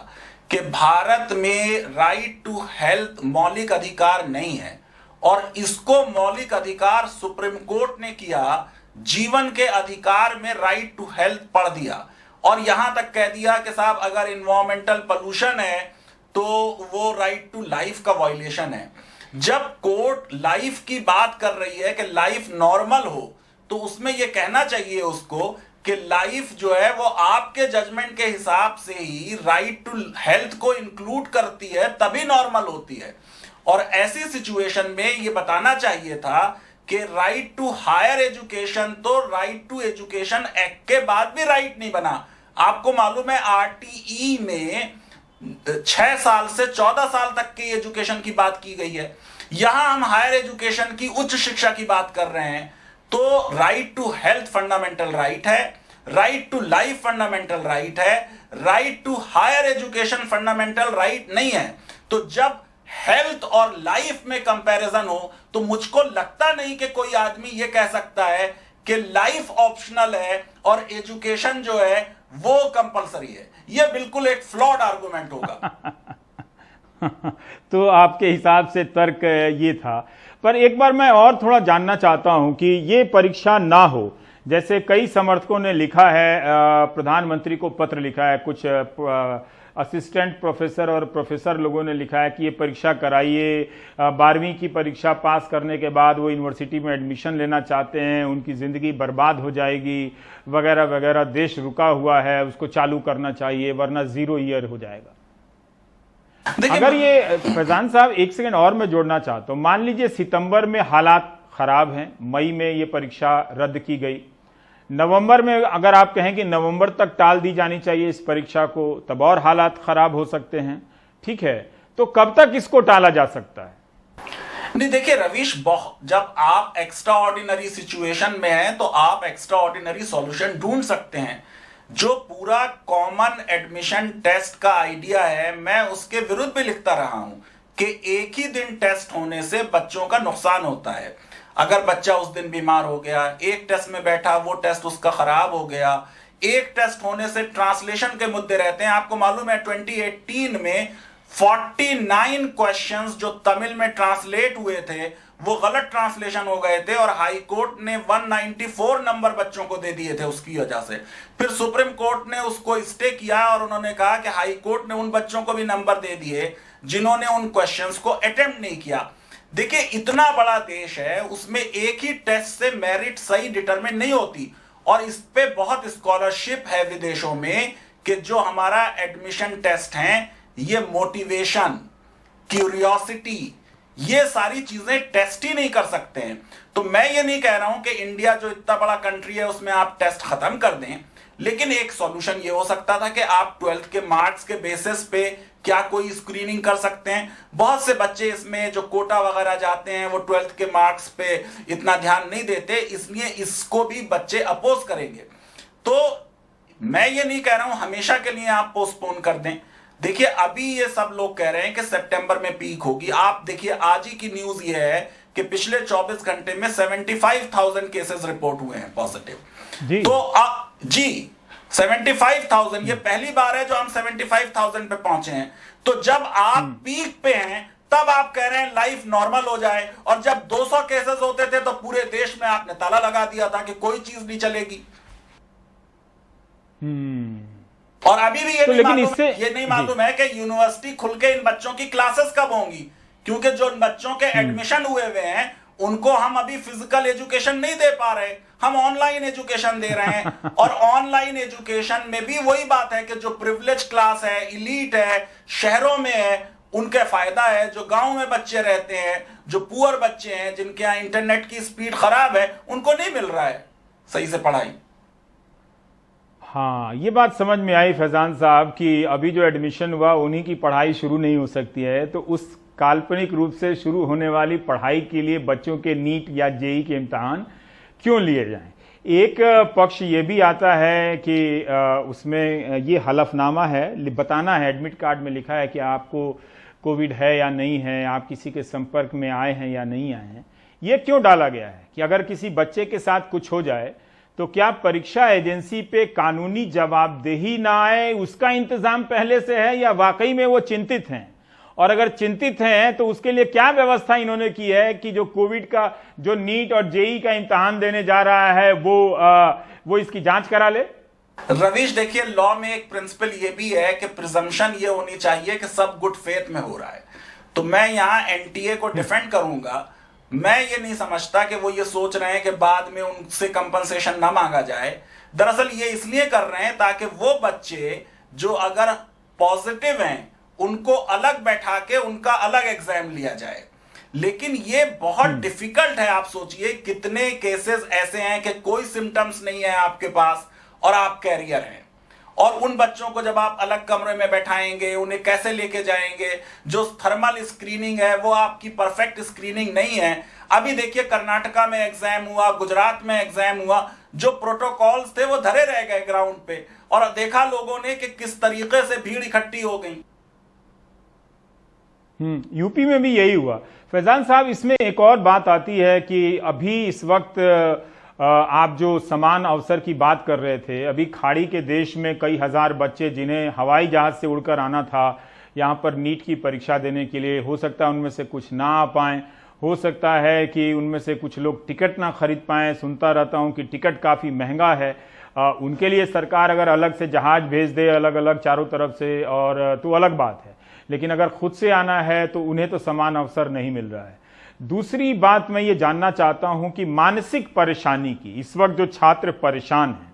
कि भारत में राइट टू हेल्थ मौलिक अधिकार नहीं है और इसको मौलिक अधिकार सुप्रीम कोर्ट ने किया, जीवन के अधिकार में राइट टू हेल्थ पढ़ दिया और यहां तक कह दिया कि साहब अगर इन्वायरमेंटल पोल्यूशन है तो वो राइट टू लाइफ का वायलेशन है। जब कोर्ट लाइफ की बात कर रही है कि लाइफ नॉर्मल हो तो उसमें यह कहना चाहिए उसको कि लाइफ जो है वो आपके जजमेंट के हिसाब से ही राइट टू हेल्थ को इंक्लूड करती है, तभी नॉर्मल होती है। और ऐसी सिचुएशन में ये बताना चाहिए था कि राइट टू हायर एजुकेशन तो राइट टू एजुकेशन एक्ट के बाद भी राइट नहीं बना। आपको मालूम है आरटीई में 6 साल से 14 साल तक की एजुकेशन की बात की गई है, यहां हम हायर एजुकेशन की, उच्च शिक्षा की बात कर रहे हैं। तो right to health fundamental right है, right to life fundamental right है, right to higher education fundamental right नहीं है। तो जब हेल्थ और लाइफ में कंपैरिजन हो तो मुझको लगता नहीं कि कोई आदमी यह कह सकता है कि लाइफ ऑप्शनल है और एजुकेशन जो है वो कंपलसरी है। यह बिल्कुल एक फ्लॉड आर्गुमेंट होगा। तो आपके हिसाब से तर्क ये था, पर एक बार मैं और थोड़ा जानना चाहता हूं कि ये परीक्षा ना हो, जैसे कई समर्थकों ने लिखा है, प्रधानमंत्री को पत्र लिखा है, कुछ असिस्टेंट प्रोफेसर और प्रोफेसर लोगों ने लिखा है कि ये परीक्षा कराइए, 12वीं की परीक्षा पास करने के बाद वो यूनिवर्सिटी में एडमिशन लेना चाहते हैं, उनकी ज़िंदगी बर्बाद हो जाएगी वगैरह वगैरह, देश रुका हुआ है, उसको चालू करना चाहिए वरना 0 ईयर हो जाएगा। अगर ये फैजान साहब, एक सेकंड और मैं जोड़ना चाहता हूं, मान लीजिए सितंबर में हालात खराब हैं, मई में ये परीक्षा रद्द की गई, नवंबर में अगर आप कहें कि नवंबर तक टाल दी जानी चाहिए इस परीक्षा को, तब और हालात खराब हो सकते हैं, ठीक है, तो कब तक इसको टाला जा सकता है? नहीं, देखिए रवीश, जब आप एक्स्ट्रा ऑर्डिनरी सिचुएशन में हैं तो आप एक्स्ट्रा ऑर्डिनरी सॉल्यूशन ढूंढ सकते हैं। जो पूरा कॉमन एडमिशन टेस्ट का आइडिया है, मैं उसके विरुद्ध भी लिखता रहा हूं कि एक ही दिन टेस्ट होने से बच्चों का नुकसान होता है। अगर बच्चा उस दिन बीमार हो गया, एक टेस्ट में बैठा, वो टेस्ट उसका खराब हो गया, एक टेस्ट होने से ट्रांसलेशन के मुद्दे रहते हैं। आपको मालूम है 2018 में 49 क्वेश्चंस जो तमिल में ट्रांसलेट हुए थे वो गलत ट्रांसलेशन हो गए थे और हाई कोर्ट ने 194 नंबर बच्चों को दे दिए थे उसकी वजह से। फिर सुप्रीम कोर्ट ने उसको स्टे किया और उन्होंने कहा कि हाई कोर्ट ने उन बच्चों को भी नंबर दे दिए जिन्होंने उन क्वेश्चंस को अटेम्प्ट नहीं किया। देखिए, इतना बड़ा देश है, उसमें एक ही टेस्ट से मेरिट सही डिटरमिन नहीं होती और इस पे बहुत स्कॉलरशिप है विदेशों में कि जो हमारा एडमिशन टेस्ट है ये मोटिवेशन, क्यूरियोसिटी, ये सारी चीजें टेस्ट ही नहीं कर सकते हैं। तो मैं ये नहीं कह रहा हूं कि इंडिया जो इतना बड़ा कंट्री है उसमें आप टेस्ट खत्म कर दें, लेकिन एक सॉल्यूशन ये हो सकता था कि आप 12th के मार्क्स के बेसिस पे क्या कोई स्क्रीनिंग कर सकते हैं। बहुत से बच्चे इसमें जो कोटा वगैरह जाते हैं वो 12th के मार्क्स पे इतना ध्यान नहीं देते, इसलिए इसको भी बच्चे अपोज करेंगे। तो मैं ये नहीं कह रहा हूं हमेशा के लिए आप पोस्टपोन कर दें। देखिए, अभी ये सब लोग कह रहे हैं कि सितंबर में पीक होगी। आप देखिए, आज ही की न्यूज ये है कि पिछले 24 घंटे में 75,000 केसेस रिपोर्ट हुए हैं पॉजिटिव। तो जी 75,000, ये पहली बार है जो हम 75,000 पे पहुंचे हैं। तो जब आप पीक पे हैं तब आप कह रहे हैं लाइफ नॉर्मल हो जाए, और जब 200 केसेस होते थे तो पूरे देश में आपने ताला लगा दिया था कि कोई चीज नहीं चलेगी। और अभी भी ये नहीं मालूम है कि यूनिवर्सिटी खुल के इन बच्चों की क्लासेस कब होंगी, क्योंकि जो बच्चों के एडमिशन हुए हुए हैं उनको हम अभी फिजिकल एजुकेशन नहीं दे पा रहे, हम ऑनलाइन एजुकेशन दे रहे हैं। और ऑनलाइन एजुकेशन में भी वही बात है कि जो प्रिविलेज क्लास है, इलीट है, शहरों में है, उनके फायदा है। जो गांव में बच्चे रहते हैं, जो पुअर बच्चे हैं, जिनके यहाँ इंटरनेट की स्पीड खराब है, उनको नहीं मिल रहा है सही से पढ़ाई। हाँ, ये बात समझ में आई फैजान साहब कि अभी जो एडमिशन हुआ उन्हीं की पढ़ाई शुरू नहीं हो सकती है, तो उस काल्पनिक रूप से शुरू होने वाली पढ़ाई के लिए बच्चों के नीट या जेई के इम्तहान क्यों लिए जाएं। एक पक्ष ये भी आता है कि उसमें ये हलफनामा है, बताना है, एडमिट कार्ड में लिखा है कि आपको कोविड है या नहीं है, आप किसी के संपर्क में आए हैं या नहीं आए हैं। ये क्यों डाला गया है कि अगर किसी बच्चे के साथ कुछ हो जाए तो क्या परीक्षा एजेंसी पे कानूनी जवाबदेही ना आए, उसका इंतजाम पहले से है या वाकई में वो चिंतित हैं? और अगर चिंतित हैं तो उसके लिए क्या व्यवस्था इन्होंने की है कि जो कोविड का, जो नीट और जेई का इम्तहान देने जा रहा है वो इसकी जांच करा ले? रवीश, देखिए, लॉ में एक प्रिंसिपल ये भी है कि प्रिजम्पशन ये होनी चाहिए कि सब गुड फेथ में हो रहा है। तो मैं यहाँ एनटीए को डिफेंड करूंगा। मैं ये नहीं समझता कि वो ये सोच रहे हैं कि बाद में उनसे कंपनसेशन ना मांगा जाए। दरअसल ये इसलिए कर रहे हैं ताकि वो बच्चे जो अगर पॉजिटिव हैं उनको अलग बैठा के उनका अलग एग्जाम लिया जाए। लेकिन ये बहुत डिफिकल्ट है। आप सोचिए कितने केसेस ऐसे हैं कि कोई सिम्टम्स नहीं है आपके पास और आप कैरियर हैं, और उन बच्चों को जब आप अलग कमरे में बैठाएंगे, उन्हें कैसे लेके जाएंगे? जो थर्मल स्क्रीनिंग है वो आपकी परफेक्ट स्क्रीनिंग नहीं है। अभी देखिए, कर्नाटका में एग्जाम हुआ, गुजरात में एग्जाम हुआ, जो प्रोटोकॉल्स थे वो धरे रह गए ग्राउंड पे, और देखा लोगों ने कि किस तरीके से भीड़ इकट्ठी हो गई। यूपी में भी यही हुआ। फैजान साहब, इसमें एक और बात आती है कि अभी इस वक्त आप जो समान अवसर की बात कर रहे थे, अभी खाड़ी के देश में कई हजार बच्चे जिन्हें हवाई जहाज से उड़कर आना था यहाँ पर नीट की परीक्षा देने के लिए, हो सकता है उनमें से कुछ ना आ पाएं, हो सकता है कि उनमें से कुछ लोग टिकट ना खरीद पाएं। सुनता रहता हूं कि टिकट काफ़ी महंगा है। उनके लिए सरकार अगर अलग से जहाज भेज दे अलग अलग चारों तरफ से और तो अलग बात है, लेकिन अगर खुद से आना है तो उन्हें तो समान अवसर नहीं मिल रहा है। दूसरी बात मैं ये जानना चाहता हूं कि मानसिक परेशानी की इस वक्त जो छात्र परेशान हैं,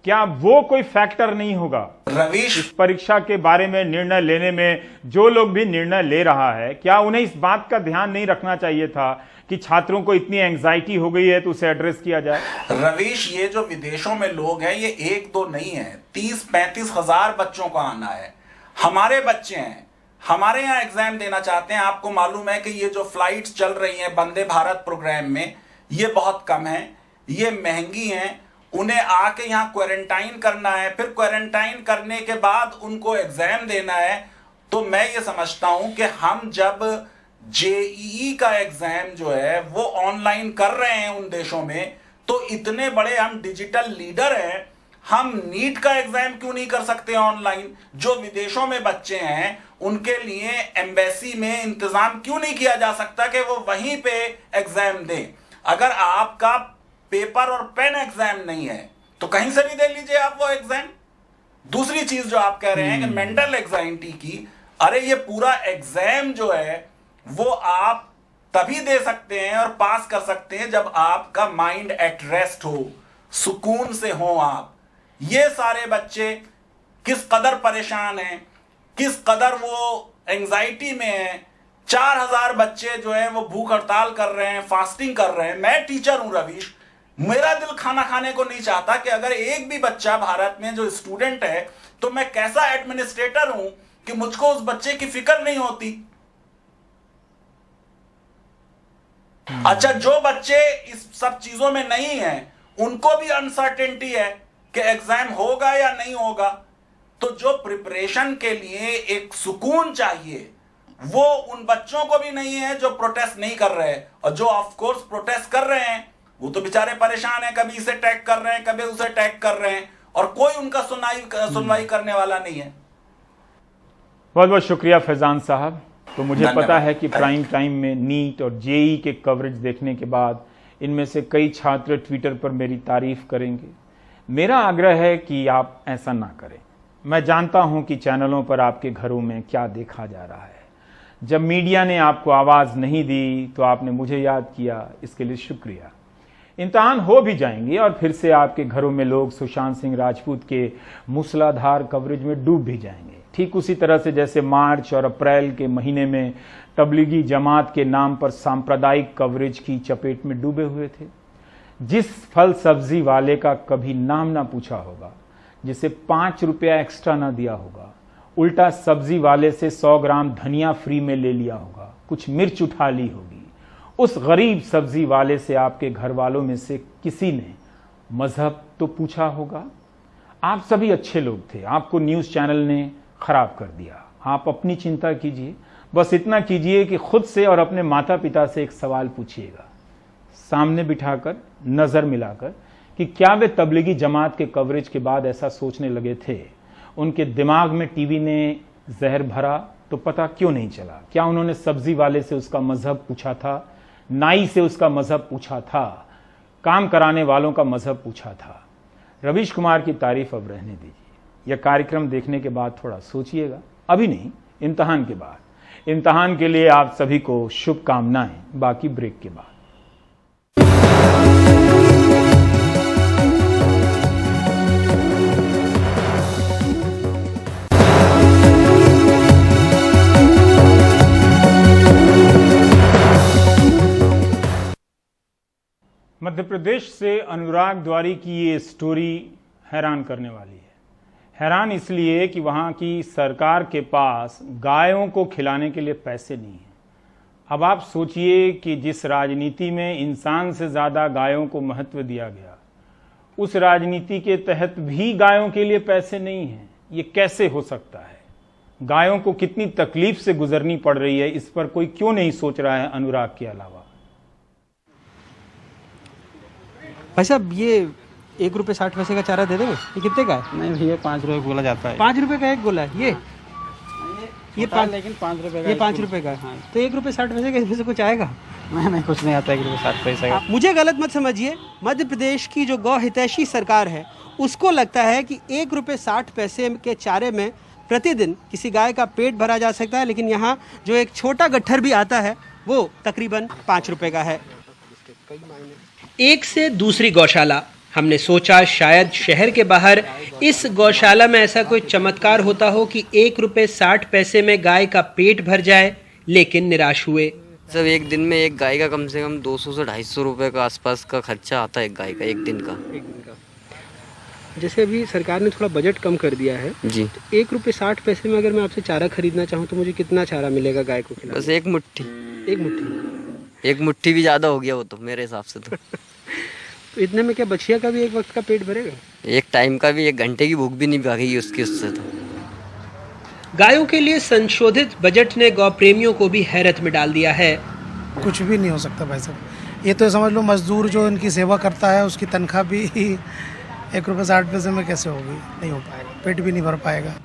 क्या वो कोई फैक्टर नहीं होगा रवीश इस परीक्षा के बारे में निर्णय लेने में? जो लोग भी निर्णय ले रहा है, क्या उन्हें इस बात का ध्यान नहीं रखना चाहिए था कि छात्रों को इतनी एंजाइटी हो गई है तो उसे एड्रेस किया जाए? रवीश, ये जो विदेशों में लोग हैं ये एक दो नहीं है, 30-35 हजार बच्चों को आना है। हमारे बच्चे हैं, हमारे यहाँ एग्जाम देना चाहते हैं। आपको मालूम है कि ये जो फ्लाइट्स चल रही हैं वंदे भारत प्रोग्राम में, ये बहुत कम है, ये महंगी हैं। उन्हें आके यहाँ क्वारंटाइन करना है, फिर क्वारंटाइन करने के बाद उनको एग्जाम देना है। तो मैं ये समझता हूं कि हम जब जेईई का एग्जाम जो है वो ऑनलाइन कर रहे हैं उन देशों में, तो इतने बड़े हम डिजिटल लीडर हैं, हम नीट का एग्जाम क्यों नहीं कर सकते ऑनलाइन? जो विदेशों में बच्चे हैं उनके लिए एम्बेसी में इंतजाम क्यों नहीं किया जा सकता कि वो वहीं पे एग्जाम दें? अगर आपका पेपर और पेन एग्जाम नहीं है तो कहीं से भी दे लीजिए आप वो एग्जाम। दूसरी चीज जो आप कह रहे हैं कि मेंटल एग्जाइटी की, अरे ये पूरा एग्जाम जो है वो आप तभी दे सकते हैं और पास कर सकते हैं जब आपका माइंड एट रेस्ट हो, सुकून से हो आप। ये सारे बच्चे किस कदर परेशान हैं, किस कदर वो एंजाइटी में हैं। 4000 बच्चे जो हैं वो भूख हड़ताल कर रहे हैं, फास्टिंग कर रहे हैं। मैं टीचर हूं रवीश, मेरा दिल खाना खाने को नहीं चाहता कि अगर एक भी बच्चा भारत में जो स्टूडेंट है, तो मैं कैसा एडमिनिस्ट्रेटर हूं कि मुझको उस बच्चे की फिक्र नहीं होती। अच्छा, जो बच्चे इस सब चीजों में नहीं हैं, उनको भी अनसर्टेनिटी है कि एग्जाम होगा या नहीं होगा। तो जो प्रिपरेशन के लिए एक सुकून चाहिए वो उन बच्चों को भी नहीं है जो प्रोटेस्ट नहीं कर रहे, और जो ऑफ कोर्स प्रोटेस्ट कर रहे हैं वो तो बेचारे परेशान हैं, कभी इसे टैग कर रहे हैं, कभी उसे टैग कर रहे हैं, और कोई उनका सुनवाई करने वाला नहीं है। बहुत बहुत शुक्रिया फैजान साहब। तो मुझे पता है कि प्राइम टाइम में नीट और जेई के कवरेज देखने के बाद इनमें से कई छात्र ट्विटर पर मेरी तारीफ करेंगे। मेरा आग्रह है कि आप ऐसा ना करें। मैं जानता हूं कि चैनलों पर आपके घरों में क्या देखा जा रहा है। जब मीडिया ने आपको आवाज नहीं दी तो आपने मुझे याद किया, इसके लिए शुक्रिया। इम्तहान हो भी जाएंगे और फिर से आपके घरों में लोग सुशांत सिंह राजपूत के मूसलाधार कवरेज में डूब भी जाएंगे। ठीक उसी तरह से जैसे मार्च और अप्रैल के महीने में तबलीगी जमात के नाम पर सांप्रदायिक कवरेज की चपेट में डूबे हुए थे। जिस फल सब्जी वाले का कभी नाम ना पूछा होगा, जिसे 5 रुपया एक्स्ट्रा ना दिया होगा, उल्टा सब्जी वाले से 100 ग्राम धनिया फ्री में ले लिया होगा, कुछ मिर्च उठा ली होगी, उस गरीब सब्जी वाले से आपके घर वालों में से किसी ने मजहब तो पूछा होगा। आप सभी अच्छे लोग थे, आपको न्यूज़ चैनल ने खराब कर दिया। आप अपनी चिंता कीजिए, बस इतना कीजिए कि खुद से और अपने माता पिता से एक सवाल पूछिएगा, सामने बिठाकर नजर मिलाकर, कि क्या वे तबलीगी जमात के कवरेज के बाद ऐसा सोचने लगे थे? उनके दिमाग में टीवी ने जहर भरा तो पता क्यों नहीं चला? क्या उन्होंने सब्जी वाले से उसका मजहब पूछा था, नाई से उसका मजहब पूछा था, काम कराने वालों का मजहब पूछा था? रवीश कुमार की तारीफ अब रहने दीजिए, यह कार्यक्रम देखने के बाद थोड़ा सोचिएगा, अभी नहीं, इम्तहान के बाद। इम्तहान के लिए आप सभी को शुभकामनाएं, बाकी ब्रेक के बाद। मध्य प्रदेश से अनुराग द्वारी की ये स्टोरी हैरान करने वाली है। हैरान इसलिए कि वहाँ की सरकार के पास गायों को खिलाने के लिए पैसे नहीं हैं। अब आप सोचिए कि जिस राजनीति में इंसान से ज़्यादा गायों को महत्व दिया गया, उस राजनीति के तहत भी गायों के लिए पैसे नहीं हैं। ये कैसे हो सकता है? गायों को कितनी तकलीफ से गुजरनी पड़ रही है, इस पर कोई क्यों नहीं सोच रहा है अनुराग के अलावा? भाई साहब, ये 1 रुपये 60 पैसे का चारा दे देंगे? ये कितने का है? नहीं भैया, 5 रुपये बोला जाता है। 5 रुपये का एक गोला है ये 5, लेकिन 5 रुपये का, ये 5 रुपये का है। हाँ। तो 1 रुपये 60 पैसे का इसमें से कुछ आएगा? नहीं, कुछ नहीं आता 1 रुपये 60 पैसे का। मुझे गलत मत समझिए, मध्य प्रदेश की जो गौ हितैषी सरकार है उसको लगता है कि 1 रुपये 60 पैसे के चारे में प्रतिदिन किसी गाय का पेट भरा जा सकता है, लेकिन यहाँ जो एक छोटा गट्ठर भी आता है वो तकरीबन 5 रुपये का है। एक से दूसरी गौशाला। हमने सोचा शायद शहर के बाहर इस गौशाला में ऐसा कोई चमत्कार होता हो कि 1 रुपये 60 पैसे में गाय का पेट भर जाए, लेकिन निराश हुए। सब एक दिन में एक गाय का कम से कम 200 से 250 रुपए का आसपास का खर्चा आता है एक गाय का, एक दिन का। जैसे अभी सरकार ने थोड़ा बजट कम कर दिया है जी, तो 1 रुपये 60 पैसे में अगर मैं आपसे चारा खरीदना चाहूँ तो मुझे कितना चारा मिलेगा गाय को खिलाने? बस एक मुट्ठी। एक मुट्ठी भी ज़्यादा हो गया वो तो मेरे हिसाब से तो। तो इतने में क्या बछिया का भी एक वक्त का पेट भरेगा? एक टाइम का भी, 1 घंटे की भूख भी नहीं भागेगी उसकी उससे तो। गायों के लिए संशोधित बजट ने गौ प्रेमियों को भी हैरत में डाल दिया है। कुछ भी नहीं हो सकता भाई साहब, ये तो समझ लो मजदूर जो इनकी सेवा करता है उसकी तनख्वाह भी 1 रुपये 60 पैसे में कैसे होगी? नहीं हो पाएगा, पेट भी नहीं भर पाएगा।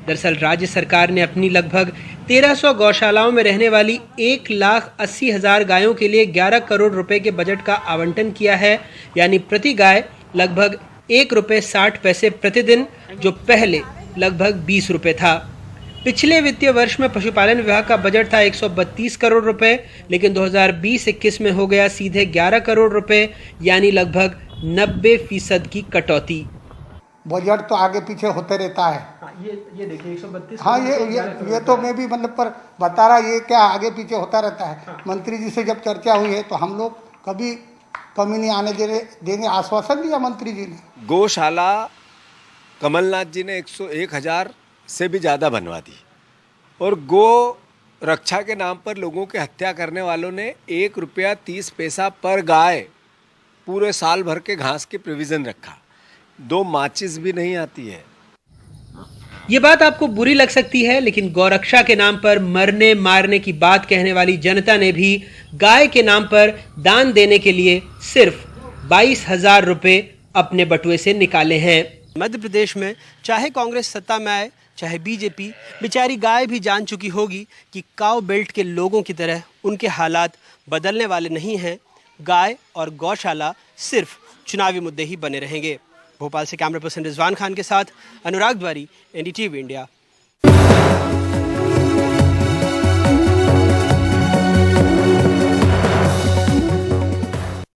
दरअसल राज्य सरकार ने अपनी लगभग 1300 गौशालाओं में रहने वाली 1,80,000 गायों के लिए 11 करोड़ रुपए के बजट का आवंटन किया है, यानी प्रति गाय लगभग 1 रुपये 60 पैसे प्रतिदिन, जो पहले लगभग 20 रुपये था। पिछले वित्तीय वर्ष में पशुपालन विभाग का बजट था 132 करोड़ रुपए, लेकिन 2020-21 में हो गया सीधे 11 करोड़ रुपए, यानी लगभग 90% की कटौती। बजट तो आगे पीछे होते रहता है। ये देखिए 132। हाँ, ये तो मैं भी मतलब पर बता रहा, ये क्या आगे पीछे होता रहता है। हाँ। मंत्री जी से जब चर्चा हुई है तो हम लोग कभी कमी नहीं आने देंगे, आश्वासन दिया मंत्री जी ने। गौशाला कमलनाथ जी ने 101,000 से भी ज़्यादा बनवा दी, और गो रक्षा के नाम पर लोगों की हत्या करने वालों ने 1 रुपया 30 पैसा पर गाय पूरे साल भर के घास के प्रोविज़न रखा। 2 माचिस भी नहीं आती है। ये बात आपको बुरी लग सकती है, लेकिन गौरक्षा के नाम पर मरने मारने की बात कहने वाली जनता ने भी गाय के नाम पर दान देने के लिए सिर्फ 22,000 रुपए अपने बटुए से निकाले हैं। मध्य प्रदेश में चाहे कांग्रेस सत्ता में आए चाहे बीजेपी, बेचारी गाय भी जान चुकी होगी कि काऊ बेल्ट के लोगों की तरह उनके हालात बदलने वाले नहीं हैं। गाय और गौशाला सिर्फ चुनावी मुद्दे ही बने रहेंगे। भोपाल से कैमरा पर्सन रिजवान खान के साथ अनुराग द्वारी, एनडीटीवी इंडिया।